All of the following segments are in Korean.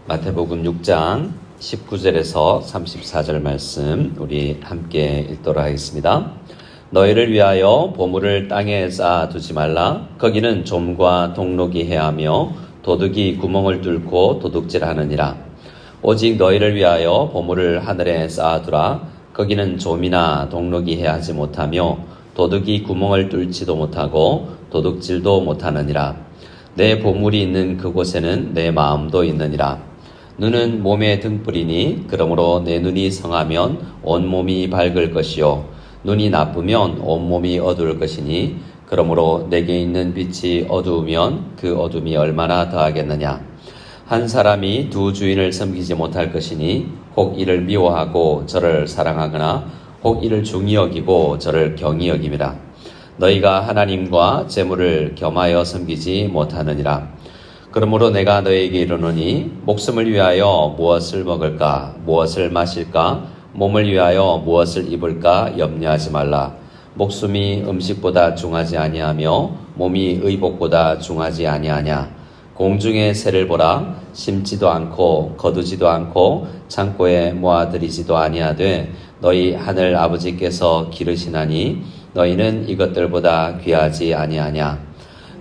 마태복음 6장 19절에서 34절 말씀 우리 함께 읽도록 하겠습니다. 너희를 위하여 보물을 땅에 쌓아두지 말라. 거기는 좀과 동록이 해하며 도둑이 구멍을 뚫고 도둑질하느니라. 오직 너희를 위하여 보물을 하늘에 쌓아두라. 거기는 좀이나 동록이 해하지 못하며 도둑이 구멍을 뚫지도 못하고 도둑질도 못하느니라. 내 보물이 있는 그곳에는 내 마음도 있느니라. 눈은 몸의 등불이니 그러므로 내 눈이 성하면 온몸이 밝을 것이요 눈이 나쁘면 온몸이 어두울 것이니 그러므로 내게 있는 빛이 어두우면 그 어둠이 얼마나 더하겠느냐. 한 사람이 두 주인을 섬기지 못할 것이니 혹 이를 미워하고 저를 사랑하거나 혹 이를 중히 여기고 저를 경히 여김이라. 너희가 하나님과 재물을 겸하여 섬기지 못하느니라. 그러므로 내가 너희에게 이르노니 목숨을 위하여 무엇을 먹을까 무엇을 마실까 몸을 위하여 무엇을 입을까 염려하지 말라. 목숨이 음식보다 중하지 아니하며 몸이 의복보다 중하지 아니하냐. 공중의 새를 보라. 심지도 않고 거두지도 않고 창고에 모아들이지도 아니하되 너희 하늘 아버지께서 기르시나니 너희는 이것들보다 귀하지 아니하냐.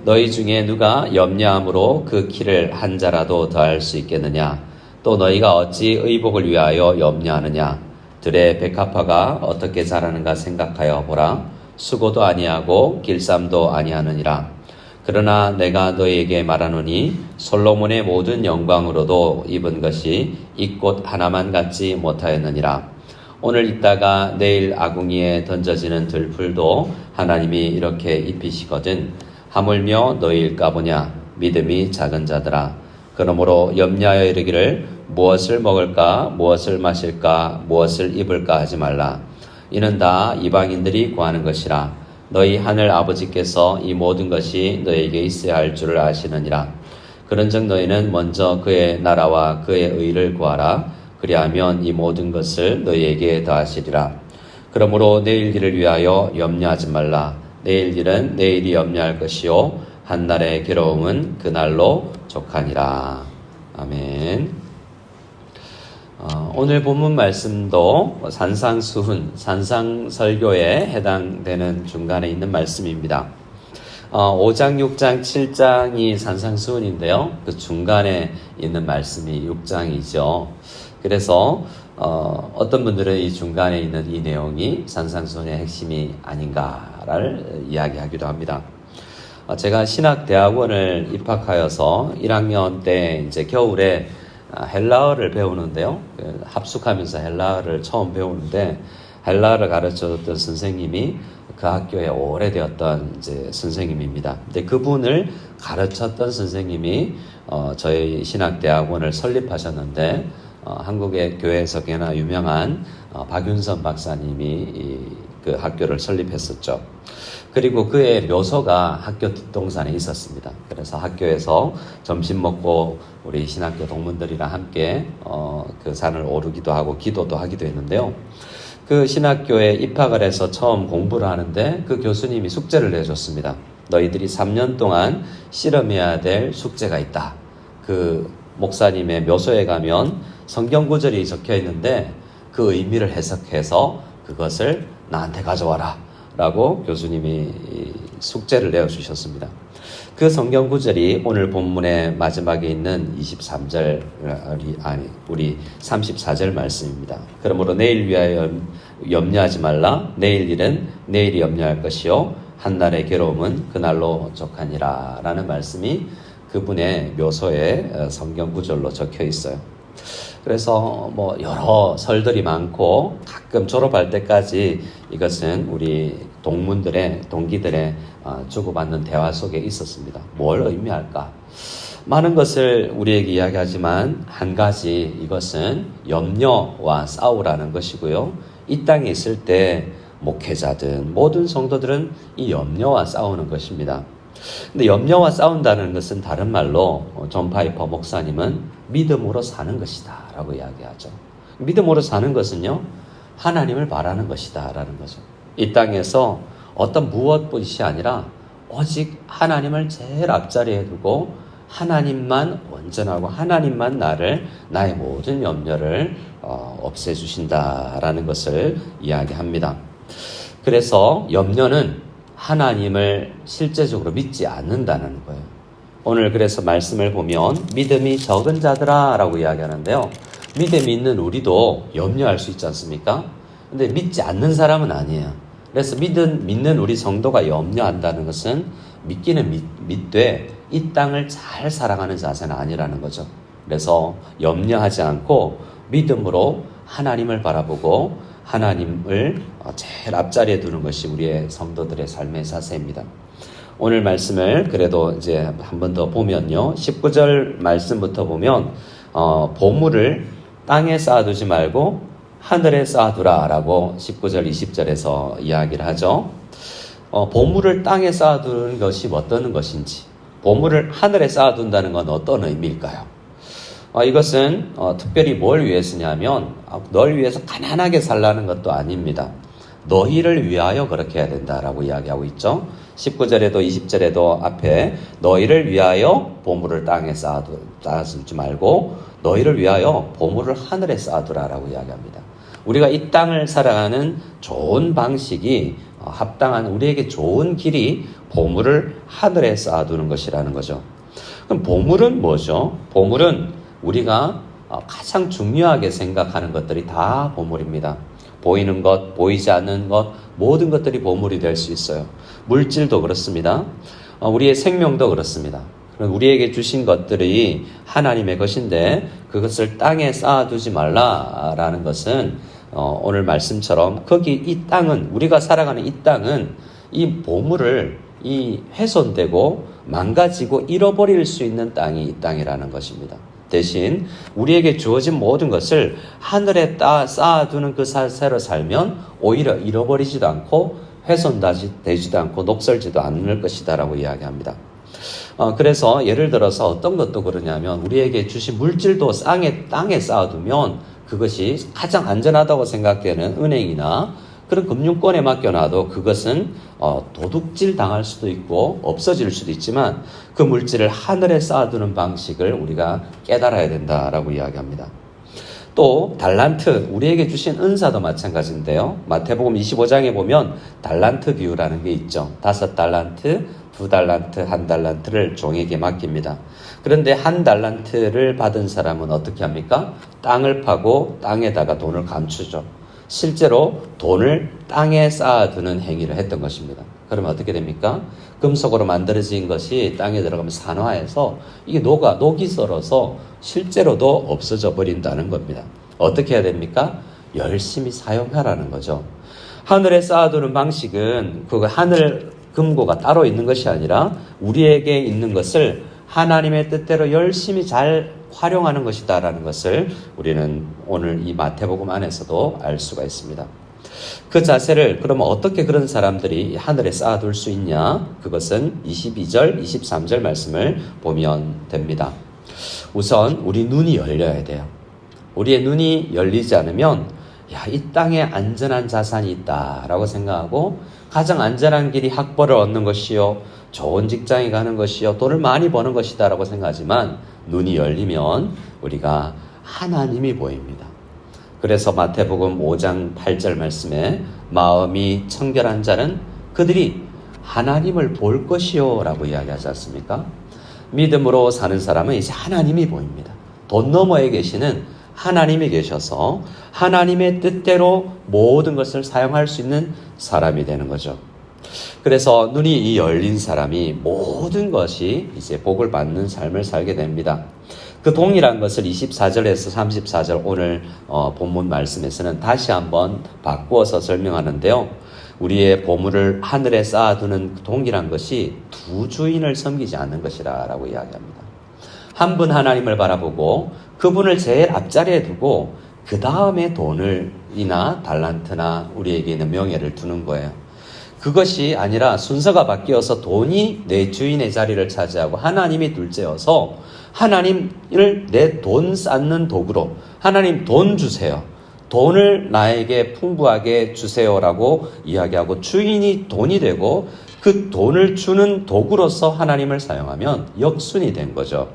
너희 중에 누가 염려함으로 그 키를 한 자라도 더할 수 있겠느냐. 또 너희가 어찌 의복을 위하여 염려하느냐. 들의 백합화가 어떻게 자라는가 생각하여 보라. 수고도 아니하고 길쌈도 아니하느니라. 그러나 내가 너희에게 말하노니 솔로몬의 모든 영광으로도 입은 것이 이 꽃 하나만 갖지 못하였느니라. 오늘 있다가 내일 아궁이에 던져지는 들풀도 하나님이 이렇게 입히시거든 하물며 너희일까 보냐. 믿음이 작은 자들아. 그러므로 염려하여 이르기를 무엇을 먹을까 무엇을 마실까 무엇을 입을까 하지 말라. 이는 다 이방인들이 구하는 것이라. 너희 하늘 아버지께서 이 모든 것이 너희에게 있어야 할 줄을 아시느니라. 그런즉 너희는 먼저 그의 나라와 그의 의를 구하라. 그리하면 이 모든 것을 너희에게 더하시리라. 그러므로 내일 일을 위하여 염려하지 말라. 내일 일은 내일이 염려할 것이요 한날의 괴로움은 그날로 족하니라. 아멘. 오늘 본문 말씀도 산상수훈, 산상설교에 해당되는 중간에 있는 말씀입니다. 5장, 6장, 7장이 산상수훈인데요. 그 중간에 있는 말씀이 6장이죠. 그래서 어떤 분들은 이 중간에 있는 이 내용이 산상수훈의 핵심이 아닌가를 이야기하기도 합니다. 제가 신학대학원을 입학하여서 1학년 때 이제 겨울에 헬라어를 배우는데요. 합숙하면서 헬라어를 처음 배우는데 헬라어를 가르쳐줬던 선생님이 그 학교에 오래되었던 이제 선생님입니다. 근데 그분을 가르쳤던 선생님이 저희 신학대학원을 설립하셨는데 한국의 교회에서 꽤나 유명한 박윤선 박사님이 그 학교를 설립했었죠. 그리고 그의 묘소가 학교 뒷동산에 있었습니다. 그래서 학교에서 점심 먹고 우리 신학교 동문들이랑 함께 그 산을 오르기도 하고 기도도 하기도 했는데요. 그 신학교에 입학을 해서 처음 공부를 하는데 그 교수님이 숙제를 내줬습니다. 너희들이 3년 동안 실험해야 될 숙제가 있다. 그 목사님의 묘소에 가면 성경 구절이 적혀 있는데 그 의미를 해석해서 그것을 나한테 가져와라 라고 교수님이 숙제를 내어주셨습니다. 그 성경 구절이 오늘 본문의 마지막에 있는 23절, 우리 34절 말씀입니다. 그러므로 내일 위하여 염려하지 말라. 내일 일은 내일이 염려할 것이요 한날의 괴로움은 그날로 족하니라 라는 말씀이 그분의 묘소에 성경 구절로 적혀 있어요. 그래서 여러 설들이 많고 가끔 졸업할 때까지 이것은 우리 동기들의 주고받는 대화 속에 있었습니다. 뭘 의미할까? 많은 것을 우리에게 이야기하지만 한 가지 이것은 염려와 싸우라는 것이고요. 이 땅에 있을 때 목회자든 모든 성도들은 이 염려와 싸우는 것입니다. 근데 염려와 싸운다는 것은 다른 말로 존 파이퍼 목사님은 믿음으로 사는 것이다 라고 이야기하죠. 믿음으로 사는 것은요 하나님을 바라는 것이다 라는 거죠. 이 땅에서 어떤 무엇뿐이 아니라 오직 하나님을 제일 앞자리에 두고 하나님만 온전하고 하나님만 나의 모든 염려를 없애주신다라는 것을 이야기합니다. 그래서 염려는 하나님을 실제적으로 믿지 않는다는 거예요. 오늘 그래서 말씀을 보면 믿음이 적은 자들아 라고 이야기하는데요. 믿음이 있는 우리도 염려할 수 있지 않습니까? 근데 믿지 않는 사람은 아니에요. 그래서 믿는 우리 성도가 염려한다는 것은 믿기는 믿되 이 땅을 잘 살아가는 자세는 아니라는 거죠. 그래서 염려하지 않고 믿음으로 하나님을 바라보고 하나님을 제일 앞자리에 두는 것이 우리의 성도들의 삶의 자세입니다. 오늘 말씀을 그래도 이제 한 번 더 보면요. 19절 말씀부터 보면 보물을 땅에 쌓아두지 말고 하늘에 쌓아두라 라고 19절 20절에서 이야기를 하죠. 보물을 땅에 쌓아두는 것이 어떤 것인지, 보물을 하늘에 쌓아둔다는 건 어떤 의미일까요? 이것은 특별히 뭘 위해서냐면 널 위해서 가난하게 살라는 것도 아닙니다. 너희를 위하여 그렇게 해야 된다라고 이야기하고 있죠. 19절에도 20절에도 앞에 너희를 위하여 보물을 땅에 쌓아두지 말고 너희를 위하여 보물을 하늘에 쌓아두라라고 이야기합니다. 우리가 이 땅을 살아가는 좋은 방식이 합당한 우리에게 좋은 길이 보물을 하늘에 쌓아두는 것이라는 거죠. 그럼 보물은 뭐죠? 보물은 우리가 가장 중요하게 생각하는 것들이 다 보물입니다. 보이는 것, 보이지 않는 것, 모든 것들이 보물이 될 수 있어요. 물질도 그렇습니다. 우리의 생명도 그렇습니다. 우리에게 주신 것들이 하나님의 것인데 그것을 땅에 쌓아두지 말라라는 것은 오늘 말씀처럼 이 땅은 우리가 살아가는 이 땅은 이 보물을 훼손되고 망가지고 잃어버릴 수 있는 땅이 이 땅이라는 것입니다. 대신 우리에게 주어진 모든 것을 하늘에 쌓아두는 그 사세로 살면 오히려 잃어버리지도 않고 훼손되지도 않고 녹슬지도 않을 것이다라고 이야기합니다. 그래서 예를 들어서 어떤 것도 그러냐면 우리에게 주신 물질도 땅에 쌓아두면 그것이 가장 안전하다고 생각되는 은행이나 그런 금융권에 맡겨놔도 그것은 도둑질 당할 수도 있고 없어질 수도 있지만 그 물질을 하늘에 쌓아두는 방식을 우리가 깨달아야 된다라고 이야기합니다. 또 달란트, 우리에게 주신 은사도 마찬가지인데요. 마태복음 25장에 보면 달란트 비유라는 게 있죠. 5달란트, 2달란트, 1달란트를 종에게 맡깁니다. 그런데 1달란트를 받은 사람은 어떻게 합니까? 땅을 파고 땅에다가 돈을 감추죠. 실제로 돈을 땅에 쌓아두는 행위를 했던 것입니다. 그러면 어떻게 됩니까? 금속으로 만들어진 것이 땅에 들어가면 산화해서 이게 녹이 썰어서 실제로도 없어져 버린다는 겁니다. 어떻게 해야 됩니까? 열심히 사용하라는 거죠. 하늘에 쌓아두는 방식은 그 하늘 금고가 따로 있는 것이 아니라 우리에게 있는 것을 하나님의 뜻대로 열심히 잘 활용하는 것이다라는 것을 우리는 오늘 이 마태복음 안에서도 알 수가 있습니다. 그 자세를 그러면 어떻게 그런 사람들이 하늘에 쌓아둘 수 있냐? 그것은 22절, 23절 말씀을 보면 됩니다. 우선 우리 눈이 열려야 돼요. 우리의 눈이 열리지 않으면 이 땅에 안전한 자산이 있다라고 생각하고 가장 안전한 길이 학벌을 얻는 것이요, 좋은 직장에 가는 것이요, 돈을 많이 버는 것이다라고 생각하지만 눈이 열리면 우리가 하나님이 보입니다. 그래서 마태복음 5장 8절 말씀에 마음이 청결한 자는 그들이 하나님을 볼 것이요 라고 이야기하지 않습니까? 믿음으로 사는 사람은 이제 하나님이 보입니다. 돈 너머에 계시는 하나님이 계셔서 하나님의 뜻대로 모든 것을 사용할 수 있는 사람이 되는 거죠. 그래서 눈이 열린 사람이 모든 것이 이제 복을 받는 삶을 살게 됩니다. 그 동일한 것을 24절에서 34절 오늘 본문 말씀에서는 다시 한번 바꾸어서 설명하는데요. 우리의 보물을 하늘에 쌓아두는 동일한 것이 두 주인을 섬기지 않는 것이라고 이야기합니다. 한 분 하나님을 바라보고 그분을 제일 앞자리에 두고 그 다음에 돈을이나 달란트나 우리에게 있는 명예를 두는 거예요. 그것이 아니라 순서가 바뀌어서 돈이 내 주인의 자리를 차지하고 하나님이 둘째여서 하나님을 내 돈 쌓는 도구로 하나님 돈 주세요. 돈을 나에게 풍부하게 주세요라고 이야기하고 주인이 돈이 되고 그 돈을 주는 도구로서 하나님을 사용하면 역순이 된 거죠.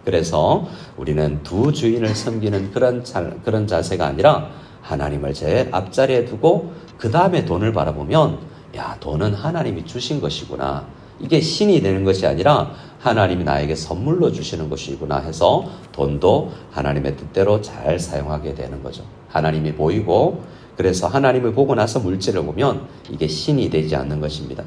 그래서 우리는 두 주인을 섬기는 그런 자세가 아니라 하나님을 제일 앞자리에 두고 그 다음에 돈을 바라보면 야, 돈은 하나님이 주신 것이구나. 이게 신이 되는 것이 아니라 하나님이 나에게 선물로 주시는 것이구나 해서 돈도 하나님의 뜻대로 잘 사용하게 되는 거죠. 하나님이 보이고 그래서 하나님을 보고 나서 물질을 보면 이게 신이 되지 않는 것입니다.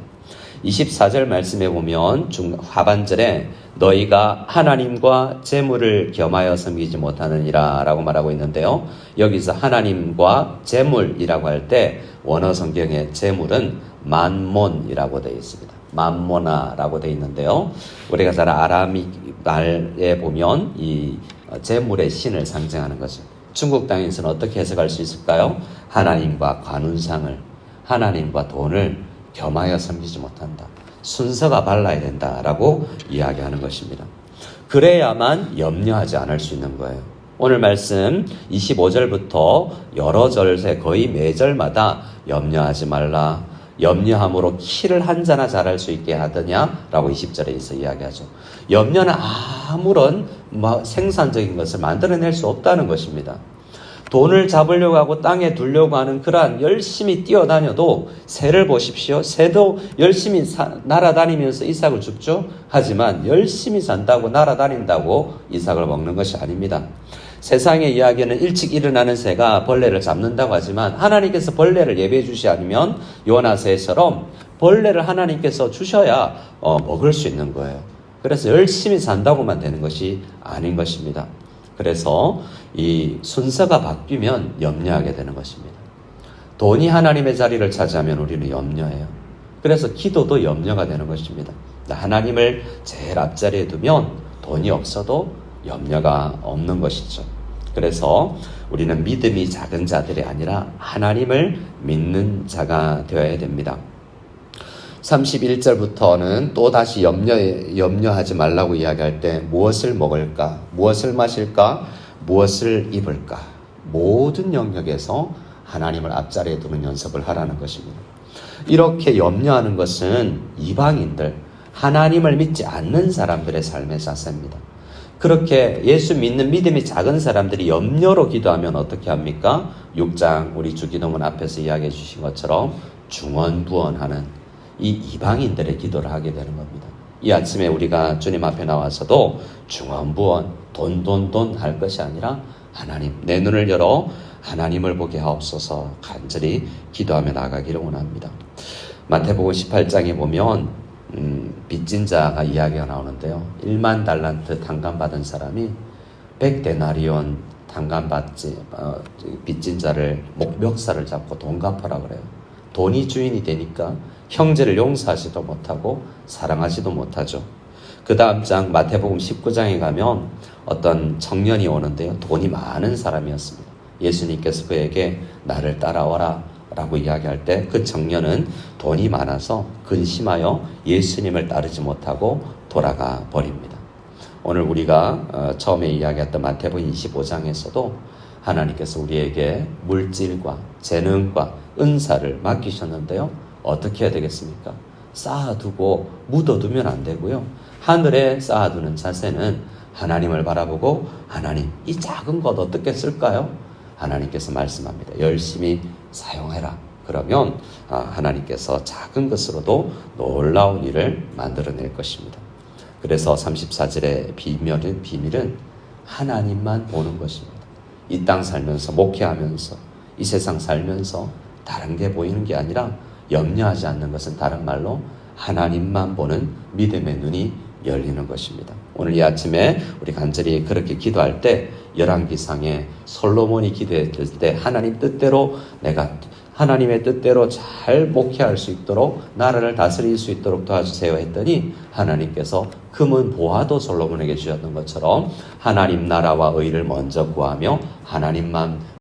24절 말씀에 보면 하반절에 너희가 하나님과 재물을 겸하여 섬기지 못하느니라 라고 말하고 있는데요. 여기서 하나님과 재물이라고 할 때 원어 성경의 재물은 만몬이라고 되어 있습니다. 만모나라고 되어 있는데요. 우리가 잘 아람익 말에 보면 이 재물의 신을 상징하는 거죠. 중국 땅에서는 어떻게 해석할 수 있을까요? 하나님과 관운상을, 하나님과 돈을 겸하여 섬기지 못한다. 순서가 발라야 된다라고 이야기하는 것입니다. 그래야만 염려하지 않을 수 있는 거예요. 오늘 말씀 25절부터 여러 절에 거의 매절마다 염려하지 말라. 염려함으로 키를 한 자나 자랄 수 있게 하더냐라고 20절에서 이야기하죠. 염려는 아무런 생산적인 것을 만들어낼 수 없다는 것입니다. 돈을 잡으려고 하고 땅에 두려고 하는 그러한 열심히 뛰어다녀도 새를 보십시오. 새도 열심히 날아다니면서 이삭을 줍죠. 하지만 열심히 산다고 날아다닌다고 이삭을 먹는 것이 아닙니다. 세상의 이야기는 일찍 일어나는 새가 벌레를 잡는다고 하지만 하나님께서 벌레를 예배해 주시 않으면 요나새처럼 벌레를 하나님께서 주셔야 먹을 수 있는 거예요. 그래서 열심히 산다고만 되는 것이 아닌 것입니다. 그래서 이 순서가 바뀌면 염려하게 되는 것입니다. 돈이 하나님의 자리를 차지하면 우리는 염려해요. 그래서 기도도 염려가 되는 것입니다. 하나님을 제일 앞자리에 두면 돈이 없어도 염려가 없는 것이죠. 그래서 우리는 믿음이 작은 자들이 아니라 하나님을 믿는 자가 되어야 됩니다. 31절부터는 또 다시 염려하지 말라고 이야기할 때 무엇을 먹을까, 무엇을 마실까, 무엇을 입을까 모든 영역에서 하나님을 앞자리에 두는 연습을 하라는 것입니다. 이렇게 염려하는 것은 이방인들, 하나님을 믿지 않는 사람들의 삶의 자세입니다. 그렇게 예수 믿는 믿음이 작은 사람들이 염려로 기도하면 어떻게 합니까? 6장 우리 주기도문 앞에서 이야기해 주신 것처럼 중언부언하는 이 이방인들의 기도를 하게 되는 겁니다. 이 아침에 우리가 주님 앞에 나와서도 중언부언 돈 할 것이 아니라 하나님, 내 눈을 열어 하나님을 보게 하옵소서 간절히 기도하며 나가기를 원합니다. 마태복음 18장에 보면 빚진 자가 이야기가 나오는데요. 1만 달란트 탕감받은 사람이 100데나리온 탕감받지 빚진 자를 멱살을 잡고 돈 갚아라 그래요. 돈이 주인이 되니까 형제를 용서하지도 못하고 사랑하지도 못하죠. 그 다음 장 마태복음 19장에 가면 어떤 청년이 오는데요. 돈이 많은 사람이었습니다. 예수님께서 그에게 나를 따라와라 라고 이야기할 때 그 청년은 돈이 많아서 근심하여 예수님을 따르지 못하고 돌아가 버립니다. 오늘 우리가 처음에 이야기했던 마태복음 25장에서도 하나님께서 우리에게 물질과 재능과 은사를 맡기셨는데요. 어떻게 해야 되겠습니까? 쌓아두고 묻어두면 안 되고요. 하늘에 쌓아두는 자세는 하나님을 바라보고 하나님, 이 작은 것 어떻게 쓸까요? 하나님께서 말씀합니다. 열심히 사용해라. 그러면 하나님께서 작은 것으로도 놀라운 일을 만들어낼 것입니다. 그래서 34절의 비밀은 하나님만 보는 것입니다. 이 땅 살면서 목회하면서 이 세상 살면서 다른 게 보이는 게 아니라 염려하지 않는 것은 다른 말로 하나님만 보는 믿음의 눈이 열리는 것입니다. 오늘 이 아침에 우리 간절히 그렇게 기도할 때 열왕기상에 솔로몬이 기도했을 때 하나님 뜻대로 내가 하나님의 뜻대로 잘 목회할 수 있도록 나라를 다스릴 수 있도록 도와주세요 했더니 하나님께서 금은 보화도 솔로몬에게 주셨던 것처럼 하나님 나라와 의를 먼저 구하며 하나님만